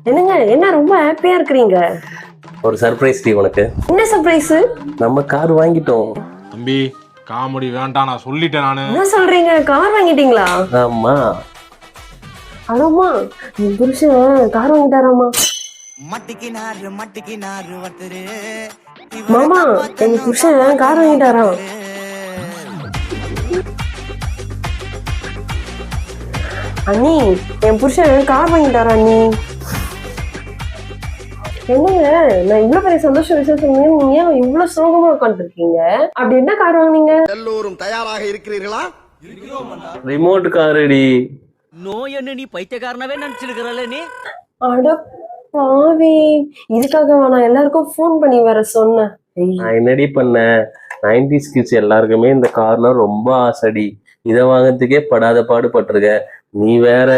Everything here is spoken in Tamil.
என்னங்க என்ன ரொம்ப ஹாப்பியா இருக்கிறீங்க? ஒரு சர்ப்ரைஸ் டீ உனக்கு. என்ன சர்ப்ரைஸ்? நம்ம கார் வாங்கிட்டோம். தம்பி காமெடி வேண்டாம், நான் சொல்லிட்டேன் நானு. என்ன சொல்றீங்க? கார் வாங்கிட்டீங்களா? ஆமா. அடம்மா, என் புருஷன் கார் வாங்கிட்டாராமா. மாமா, எங்க புருஷன் கார் வாங்கிட்டாராம். அண்ணி, என் புருஷன் கார் வாங்கிட்டாரா அண்ணி. என்னங்க, நான் இவ்வளவு பெரிய சந்தோஷ விஷயம் சொன்னீங்க, நீங்க ஏன் இவ்வளவு சோகமா உட்காந்துருக்கீங்க? அப்படி என்ன கார் வாங்குனீங்க? எல்லோரும் தயாராக இருக்கிறீர்களா? ரிமோட் காரடி. நோய் என்ன நீ பைத்தியக்காரனவே நினைச்சிருக்கிறல்ல நீ? அட பாவி, இதுக்காக நான் எல்லாருக்கும் ஃபோன் பண்ணி வர சொன்னேன். நான் என்னடி பண்ணேன்? 90s கிட்ஸ் எல்லாருக்குமே இந்த கார்னா ரொம்ப ஆசைடி. இதை வாங்கறதுக்கே படாத பாடு பட்டிருக்க. நீ வேற